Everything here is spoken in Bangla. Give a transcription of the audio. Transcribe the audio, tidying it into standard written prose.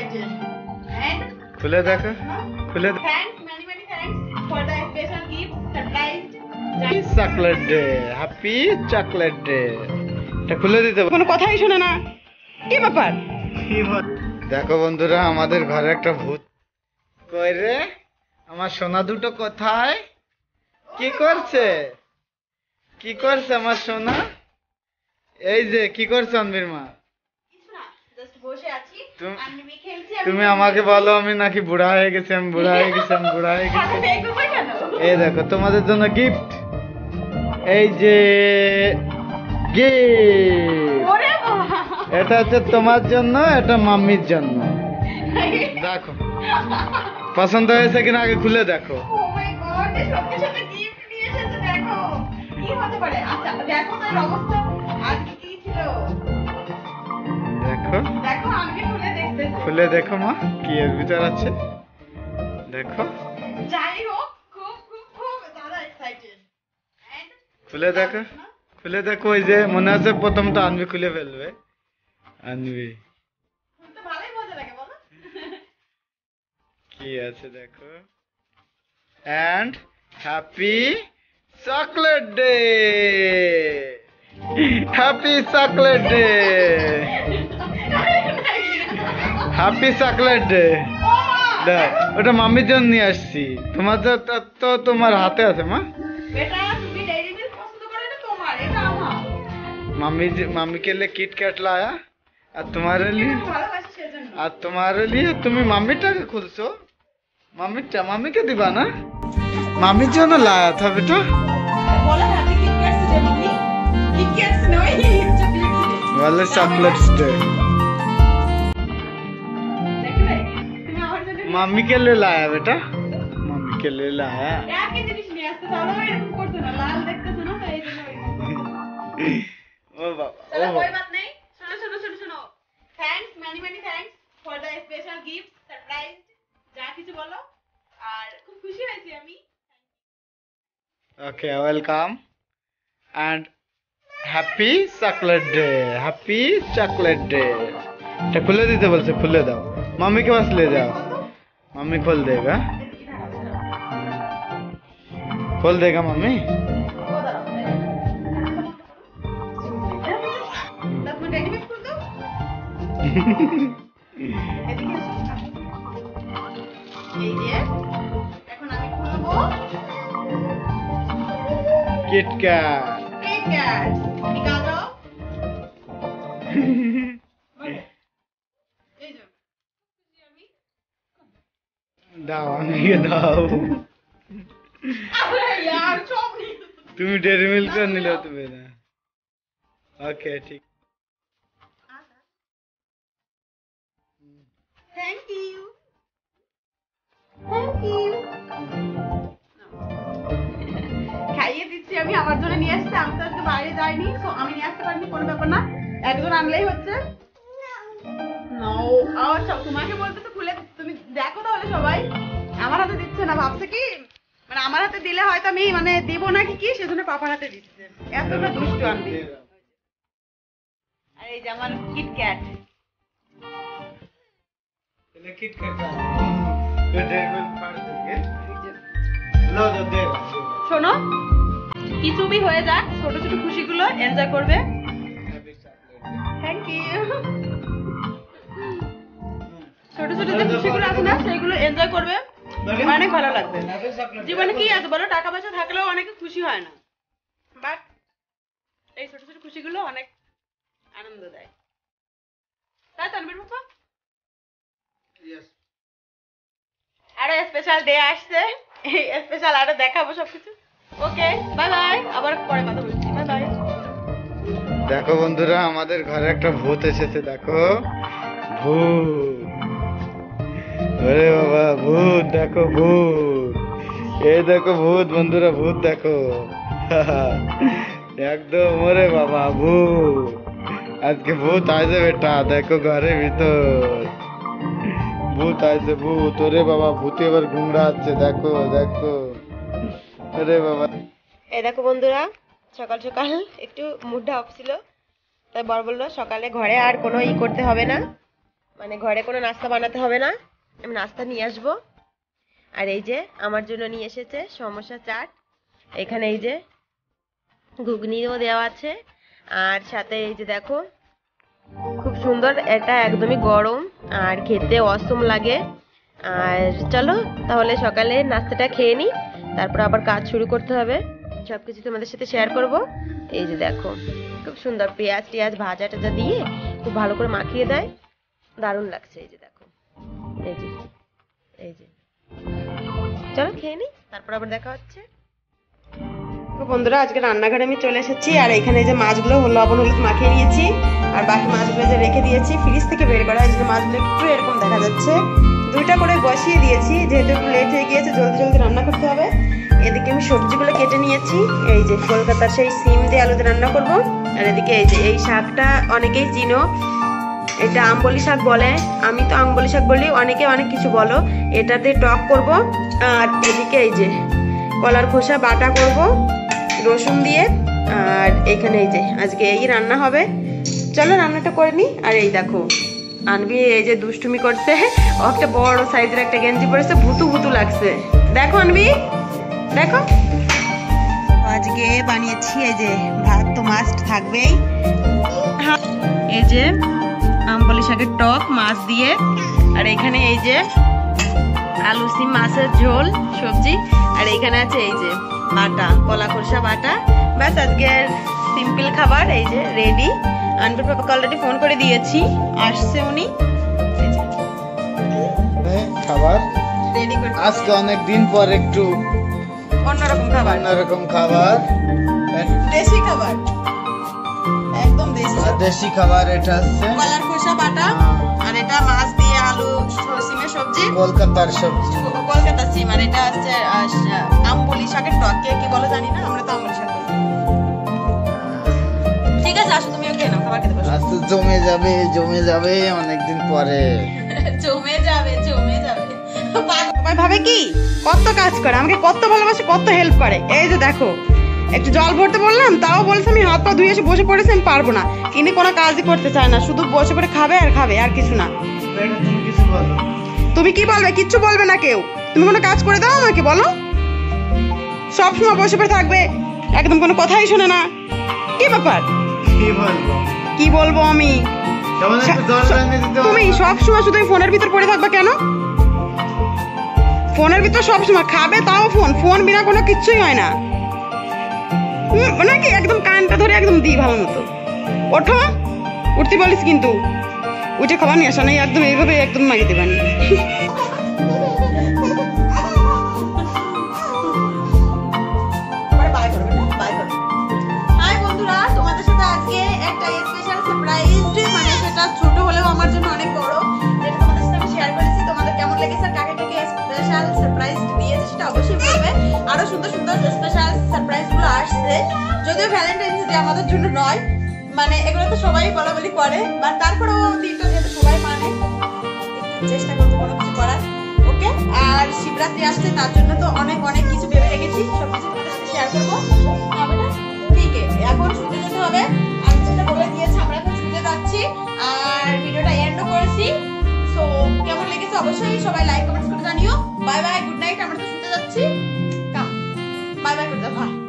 excited. And খুলে দেখো, খুলে thanks, many thanks for the special gift, surprise. Chocolate day, happy chocolate day. এটা খুলে দিতে কোনো কথাই শোনে না, কি ব্যাপার? দেখো বন্ধুরা, আমাদের ঘরে একটা ভূত। কই রে আমার সোনা দুটো কোথায়? কি করছে, কি করছে আমার সোনা? এই যে কি করছে অনবির মা? জাস্ট বসে আছি, আমি খেলছি। তুমি আমাকে বলো আমি নাকি বুড়া হয়ে গেছি, আমি বুড়া হয়ে গেছি, আমি বুড়া হয়ে গেছি। এই দেখো তোমাদের জন্য গিফট, এই যে গিফট, এটা হচ্ছে তোমার জন্য, এটা মাম্মির জন্য। দেখো পছন্দ হয়েছে কিনা আগে খুলে দেখো। ও মাই গড, এই সত্যি সত্যি গিফট নিয়ে এসেছে। দেখো কি হতে পারে। আচ্ছা দেখো তো এর অবস্থা আজকে কি ছিল। দেখো দেখো আমি খুলে দেখতেছি। খুলে দেখো মা কি এর ভিতর আছে। দেখো যাই হোক, খুব খুব খুব দাদা এক্সাইটেড। খুলে দেখো, খুলে দেখো। ওই যে মনে আছে প্রথমটা আনবি খুলে ফেলবে। আনবি তো ভালোই মজা লাগে বলো। কি আছে দেখো। And happy chocolate day, happy chocolate day, happy chocolate day. দেখ ওটা মাম্মির জন্য নিয়ে আসছি, তোমার তো তোমার হাতে আছে মা। এটা তুমি ডেইরি মিল্ক পছন্দ করো, এটা তোমার, এটা আমার। मम्मी के लिए किट कैट लाया और तुम्हारे लिए, ভালোবাসি সেজন্য। और तुम्हारे लिए তুমি মাম্মিটাকে খুলছো। মাম্মিকে দিবা না? মাম্মির জন্য লায়া था बेटा। বলো হ্যাপি কিটক্যাটস ডে লিখি। কিটক্যাটস নয়, চকলেটস ডে। वाले चॉकलेट्स डे। দেখলে তুমি আমার জন্য मम्मी के लिए लाया बेटा, मम्मी के लिए लाया। একই জিনিস নিয়ে আসতে তাহলে এরকম করতো না। লাল দেখতেছো না, তো এই জন্য এরকম করতো। ओ बाबा, चलो ओ कोई बात नहीं। सुनो thanks, many thanks for the special gift, surprise. যা কিছু বলো, আর খুব খুশি হয়েছি আমি। Okay welcome and happy chocolate day, happy chocolate day. এটা খুলে দিতে বলছে, খুলে দাও, मम्मी के पास ले जाओ, मम्मी खोल देगा, खोल देगा मम्मी। এই যে এখন আমি খুলবো किटकैट। কিটক্যাট। নিকালো। এই যে আমি দাও আমাকে দাও। আরে यार সব নিয়ে তুমি ডেরি মিল্ক নিলে তুমি না। ওকে ঠিক। Thank you. খাইয়ে দিচ্ছি আমি, আমার জন্য নিয়ে আসছে। আমি তো আজকে বাইরে যাইনি, তো আমি নিয়ে আসতে পারিনি, কোনো ব্যাপার না। একজন আনলেই হচ্ছে। আচ্ছা তোমাকে বলতে তো খুলে তুমি দেখো তাহলে সবাই। আমার হাতে দিচ্ছে না, ভাবছে কি মানে আমার হাতে দিলে হয়তো আমি মানে দিব নাকি কি, সেজন্য পাপার হাতে দিচ্ছে। এতটা দুষ্টু আনবি। আর এই যে আমার কিটক্যাট। এটা কিটক্যাট ये डेरी मिल्क फाड़ देंगे। लो जो दे শোনো, কিছুই হয়ে যাক, ছোট ছোট খুশিগুলো এনজয় করবে। Thank you. ছোট ছোট যে খুশিগুলো আছে না, সেগুলো এনজয় করবে, অনেক ভালো লাগবে। জীবনে কি আছে বলো, টাকা পয়সা থাকলেও অনেকে খুশি হয় না, বাট এই ছোট ছোট খুশিগুলো অনেক আনন্দ দেয়। তাই তানবীর বাবা, यस আরো স্পেশাল ডে আসছে, এই স্পেশাল আরো দেখাবো সবকিছু। ওকে বাই বাই, আবার পরে কথা বলছি, বাই বাই। দেখো বন্ধুরা, আমাদের ঘরে একটা ভূত এসেছে। দেখো ভূত, ওরে বাবা ভূত, দেখো ভূত, এই দেখো ভূত বন্ধুরা, ভূত দেখো। একদম ওরে বাবা ভূত, আজকে ভূত আইছে বেটা। দেখো ঘরের ভিতর ভূত আইছে, ভূত। ওরে বাবা ভূতে এবার ঘুমড়াচ্ছে, দেখো দেখো, ওরে বাবা। এই দেখো বন্ধুরা, সকাল সকাল একটু মুডটা অফ ছিল, তাই বর বললো সকালে ঘরে আর কোনো করতে হবে না, মানে ঘরে কোনো নাস্তা বানাতে হবে না, আমি নাস্তা নিয়ে আসবো। আর এই যে আমার জন্য নিয়ে এসেছে সমোসা চাট, এখানে এই যে ঘুগনিও দেওয়া আছে, আর সাথে এই যে দেখো খুব সুন্দর, এটা একদমই গরম আর খেতে অসম লাগে। আর চলো তাহলে সকালে নাস্তাটা খেয়ে নিই, তারপর আবার কাজ শুরু করতে হবে, সবকিছু তোমাদের সাথে শেয়ার করব। এই যে দেখো খুব সুন্দর পেঁয়াজ টিয়াজ ভাজা টাজা দিয়ে খুব ভালো করে মাখিয়ে দেয়, দারুণ লাগছে। এই যে দেখো, এই যে এই যে চলো খেয়ে নিই, তারপর আবার দেখা হচ্ছে। তো বন্ধুরা আজকে রান্নাঘরে আমি চলে এসেছি, আর এখানে যে মাছগুলো লবণ হলুদ মাখিয়ে নিয়েছি, আর বাকি মাছগুলো যে রেখে দিয়েছি ফ্রিজ থেকে বের করা, এই যে মাছগুলো একটু এরকম দেখা যাচ্ছে, 2টা করে বসিয়ে দিয়েছি, যেহেতু একটু লেট হয়ে গিয়েছে জলদি জলদি রান্না করতে হবে। এদিকে আমি সবজিগুলো কেটে নিয়েছি, এই যে কলকাতার সেই সিম দিয়ে আলু দিয়ে রান্না করব। আর এদিকে এই যে এই শাকটা অনেকেই চিনো, এটা আমবলি শাক বলে, আমি তো আমবলি শাক বলি, অনেকে অনেক কিছু বলো। এটাতে টক করব। আর এদিকে এই যে কলার খোসা বাটা করব রসুন দিয়ে, আর এখানে এই যে আজকে এই রান্না হবে। চলো রান্নাটা করে নি। আর এই দেখো আনবি এই যে দুষ্টুমি করছে, ও একটা বড় সাইজের একটা গেঞ্জি পরেছে, ভুতু ভুতু লাগছে। দেখো আনবি, দেখো আজকে বানিয়েছি এই যে ভাত তো মাস্ট থাকবেই, এই যে আমবলি শাকের টক মাছ দিয়ে, আর এখানে এই যে আলু সিম মাছের ঝোল সবজি, আর এখানে আছে এই যে বাটা কলা খোসা বাটা। ব্যাস আজকের সিম্পল খাবার এই যে রেডি। আনবির পাপাকে অলরেডি ফোন করে দিয়েছি, আসছে উনি। খাবার রেডি করতে আজকে অনেক দিন পর একটু অন্যরকম খাবার, অন্যরকম খাবার, দেশি খাবার, একদম দেশি দেশি খাবার। এটা হচ্ছে কলার খোসা বাটা, আর এটা মাছ দিয়ে আলু সিমের সবজি, কলকাতার সবজি, কলকাতার সিম। আর এটা হচ্ছে আমবলি শাকের টক, কে কি বলো জানি না, আমরা তো আমবলি শাক বলি। ঠিক আছে আসো, তুমিও খেয়ে নাও, খাবার খেতে বসো। আজ তো জমে যাবে জমে যাবে অনেকদিন পরে। জমে যাবে জমে যাবে। ভাবে কি কত কাজ করে, আমাকে কত ভালোবাসে, কত হেল্প করে। এই যে দেখো একটু জল ভরতে বললাম, তাও বলছে আমি হাত পা ধুয়ে এসে বসে পড়েছি, আমি পারবো না। কিন্তু কোনো কাজই করতে চায় না, শুধু বসে পড়ে খাবে আর খাবে, আর কিছু না। তুমি কিছু বলো। তুমি কি বলবে? কিচ্ছু বলবে না কেউ। তুমি কোনো কাজ করে দাও আমাকে, বলো। সব সময় বসে পড়ে থাকবে, একদম কোনো কথাই শোনে না, কি ব্যাপার? কি বলবো, কি বলবো আমি? তুমি সব সময় শুধু ফোনের ভিতর পড়ে থাকবে কেন? ফোনের ভিতর সব সময় খাবে, তাও ফোন, ফোন বিনা কোনো কিচ্ছুই হয় না নাকি? একদম কানটা ধরে একদম দিই ভালো মতো। ওঠো, উঠতে বলিস কিন্তু, উঠে খাবার নিয়ে আসা নেই, একদম এইভাবে একদম মাগিয়ে দেবানি। হাই বন্ধুরা, তোমাদের সাথে আজকে একটা স্পেশাল সারপ্রাইজ, মানে সেটা ছোট হলেও আমার জন্য অনেক বড়, যেটা তোমাদের সাথে আমি শেয়ার করেছি। তোমাদের কেমন লেগেছে, কাকে কাকে স্পেশাল সারপ্রাইজ দিয়েছে সেটা অবশ্যই বলবে। আরো সুন্দর সুন্দর স্পেশাল সারপ্রাইজ গুলো আসছে, যদিও ভ্যালেন্টাইন্স ডে আমাদের জন্য নয়, মানে এগুলো তো সবাই বলা বলি করে, বাট তারপরেও দিনটা যেহেতু সবাই মানে চেষ্টা করবো কোনো কিছু করার। ওকে, আর শিবরাত্রি আসছে, তার জন্য তো অনেক অনেক কিছু ভেবে রেখেছি, সবকিছু তোমাদের সাথে শেয়ার করবো। ঠিক আছে, এখন শুতে যেতে হবে, আমি যেটা বলে দিয়েছি, আমরা এখন শুতে যাচ্ছি, আর ভিডিওটা এন্ডও করেছি। সো কেমন লেগেছে অবশ্যই সবাই লাইক কমেন্টস করে জানিও। বাই বাই, গুড নাইট, আমরা তো শুতে যাচ্ছি। কাম বাই বাই করে দাও।